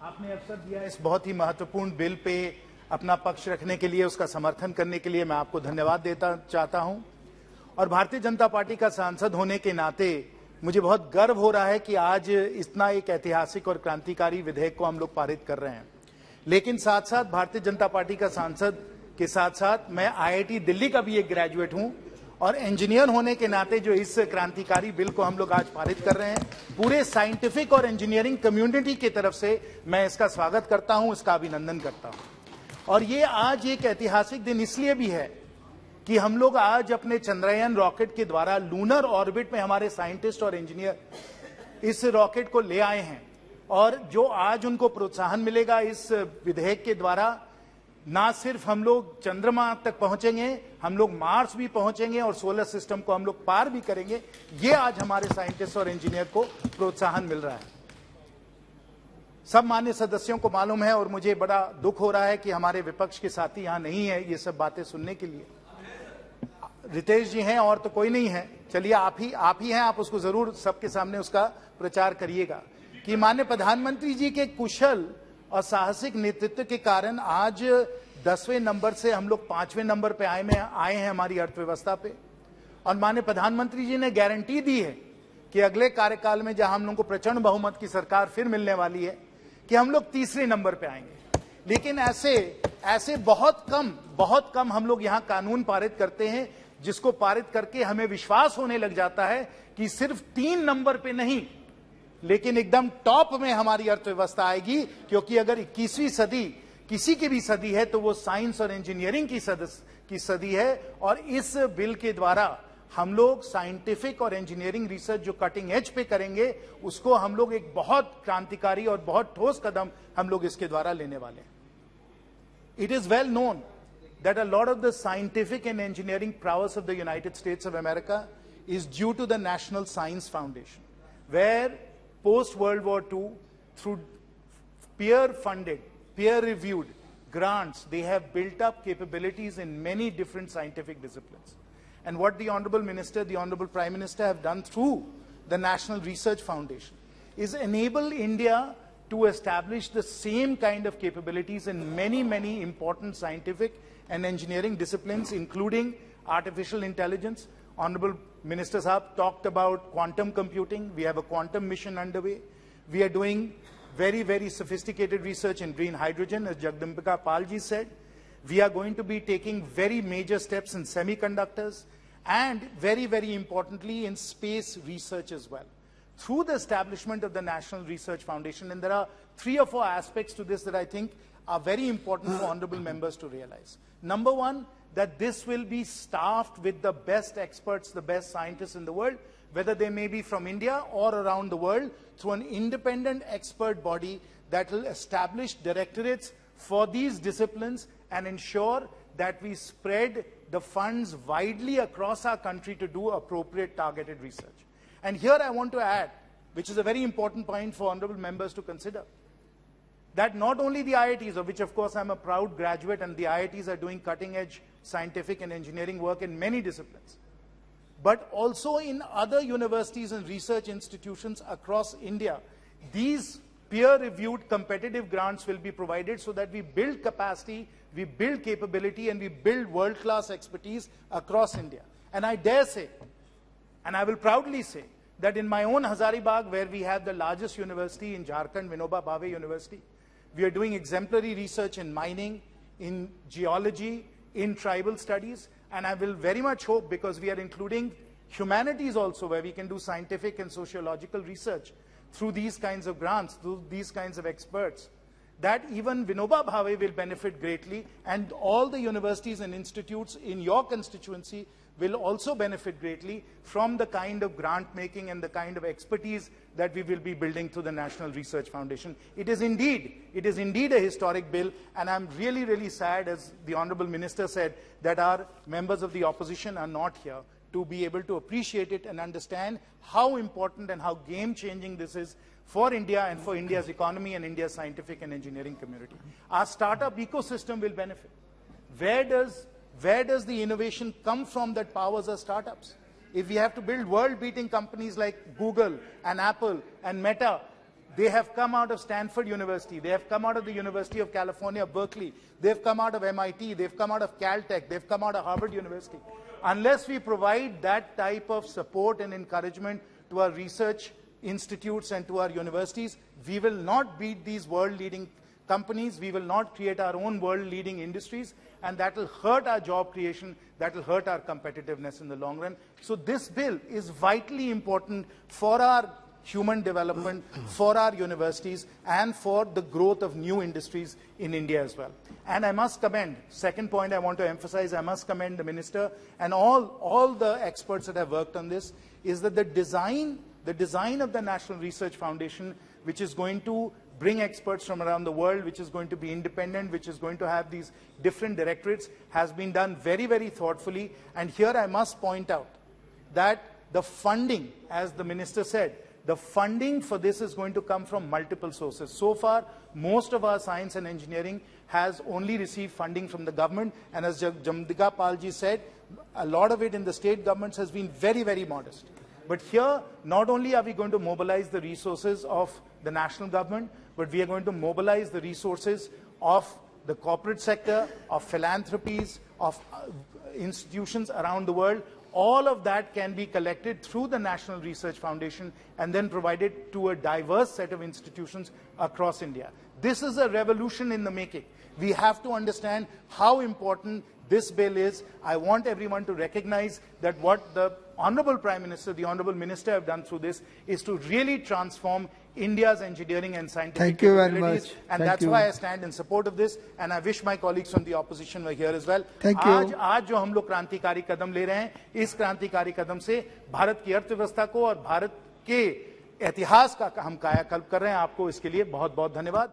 आपने अवसर दिया इस बहुत ही महत्वपूर्ण बिल पे अपना पक्ष रखने के लिए, उसका समर्थन करने के लिए मैं आपको धन्यवाद देता चाहता हूं। और भारतीय जनता पार्टी का सांसद होने के नाते मुझे बहुत गर्व हो रहा है कि आज इतना एक ऐतिहासिक और क्रांतिकारी विधेयक को हम लोग पारित कर रहे हैं। लेकिन साथ साथ भारतीय जनता पार्टी का सांसद के साथ साथ मैं आईआईटी दिल्ली का भी एक ग्रेजुएट हूं और इंजीनियर होने के नाते जो इस क्रांतिकारी बिल को हम लोग आज पारित कर रहे हैं, पूरे साइंटिफिक और इंजीनियरिंग कम्युनिटी की तरफ से मैं इसका स्वागत करता हूं, इसका अभिनंदन करता हूं। और ये आज एक ऐतिहासिक दिन इसलिए भी है कि हम लोग आज अपने चंद्रयान रॉकेट के द्वारा लूनर ऑर्बिट में हमारे साइंटिस्ट और इंजीनियर इस रॉकेट को ले आए हैं। और जो आज उनको प्रोत्साहन मिलेगा इस विधेयक के द्वारा, ना सिर्फ हम लोग चंद्रमा तक पहुंचेंगे, हम लोग मार्स भी पहुंचेंगे और सोलर सिस्टम को हम लोग पार भी करेंगे। ये आज हमारे साइंटिस्ट और इंजीनियर को प्रोत्साहन मिल रहा है। सब मान्य सदस्यों को मालूम है और मुझे बड़ा दुख हो रहा है कि हमारे विपक्ष के साथी यहां नहीं है ये सब बातें सुनने के लिए। रितेश जी हैं और तो कोई नहीं है, चलिए आप ही हैं, आप उसको जरूर सबके सामने उसका प्रचार करिएगा कि माननीय प्रधानमंत्री जी के कुशल और साहसिक नेतृत्व के कारण आज 10वें नंबर से हम लोग 5वें नंबर पे आए हैं हमारी अर्थव्यवस्था पे। और माननीय प्रधानमंत्री जी ने गारंटी दी है कि अगले कार्यकाल में जहां हम लोग को प्रचंड बहुमत की सरकार फिर मिलने वाली है कि हम लोग 3रे नंबर पे आएंगे। लेकिन ऐसे बहुत कम हम लोग यहां कानून पारित करते हैं जिसको पारित करके हमें विश्वास होने लग जाता है कि सिर्फ 3 नंबर पे नहीं लेकिन एकदम टॉप में हमारी अर्थव्यवस्था आएगी। क्योंकि अगर 21वीं सदी किसी की भी सदी है तो वो साइंस और इंजीनियरिंग की सदी है। और इस बिल के द्वारा हम लोग साइंटिफिक और इंजीनियरिंग रिसर्च जो कटिंग एज पे करेंगे उसको हम लोग एक बहुत क्रांतिकारी और बहुत ठोस कदम हम लोग इसके द्वारा लेने वाले हैं। It is well known that a lot of the scientific and engineering prowess of the United States of America is due to the National Science Foundation, where post-World War II, through peer-funded, peer-reviewed grants, they have built up capabilities in many different scientific disciplines. And what the Honorable Minister, the Honorable Prime Minister have done through the National Research Foundation is enable India to establish the same kind of capabilities in many important scientific and engineering disciplines, including artificial intelligence. Honorable Minister Sahab talked about quantum computing. We have a quantum mission underway. We are doing very sophisticated research in green hydrogen, as Jagdambika Palji said. We are going to be taking very major steps in semiconductors and very importantly in space research as well, through the establishment of the National Research Foundation. And there are 3 or 4 aspects to this that I think are very important for honorable members to realize. Number one, that this will be staffed with the best experts, the best scientists in the world, whether they may be from India or around the world, through an independent expert body that will establish directorates for these disciplines and ensure that we spread the funds widely across our country to do appropriate targeted research. And here I want to add, which is a very important point for honorable members to consider, that not only the IITs, of which of course I'm a proud graduate, and the IITs are doing cutting edge scientific and engineering work in many disciplines, but also in other universities and research institutions across India, these peer-reviewed competitive grants will be provided so that we build capacity, we build capability, and we build world-class expertise across India. And I dare say, and I will proudly say, that in my own Hazaribagh, where we have the largest university in Jharkhand, Vinoba Bhave University, we are doing exemplary research in mining, in geology, in tribal studies, and I will very much hope, because we are including humanities also, where we can do scientific and sociological research through these kinds of grants, through these kinds of experts, that even Vinoba Bhave will benefit greatly, and all the universities and institutes in your constituency will also benefit greatly from the kind of grant making and the kind of expertise that we will be building through the National Research Foundation. It is indeed a historic bill, and I'm really sad, as the Honorable Minister said, that our members of the opposition are not here to be able to appreciate it and understand how important and how game-changing this is for India and for India's economy and India's scientific and engineering community. Our startup ecosystem will benefit. Where does the innovation come from that powers our startups? If we have to build world-beating companies like Google and Apple and Meta, They have come out of Stanford University. They have come out of the University of California, Berkeley. They've come out of MIT. They've come out of Caltech. They've come out of Harvard University. Unless we provide that type of support and encouragement to our research institutes and to our universities, we will not beat these world-leading companies. We will not create our own world-leading industries, and that will hurt our job creation. That will hurt our competitiveness in the long run. So this bill is vitally important for our human development, for our universities, and for the growth of new industries in India as well. And I must commend, second point I want to emphasize, I must commend the minister and all the experts that have worked on this, is that the design of the National Research Foundation, which is going to bring experts from around the world, which is going to be independent, which is going to have these different directorates, has been done very, very thoughtfully. And here I must point out that the funding, as the minister said, the funding for this is going to come from multiple sources. So far, most of our science and engineering has only received funding from the government, and as Jamdika Palji said, a lot of it in the state governments has been very, very modest. But here, not only are we going to mobilize the resources of the national government, but we are going to mobilize the resources of the corporate sector, of philanthropies, of institutions around the world. All of that can be collected through the National Research Foundation and then provided to a diverse set of institutions across India. This is a revolution in the making. We have to understand how important this bill is. I want everyone to recognize that what the Honorable Prime Minister, the Honorable Minister have done through this is to really transform India's engineering and scientific capabilities. And that's why I stand in support of this. And I wish my colleagues from the opposition were here as well. आज जो हम लोग क्रांतिकारी कदम ले रहे हैं, इस क्रांतिकारी कदम से भारत की अर्थव्यवस्था को और भारत के इतिहास का हम कायाकल्प कर रहे हैं. आपको इसके लिए बहुत-बहुत धन्यवाद.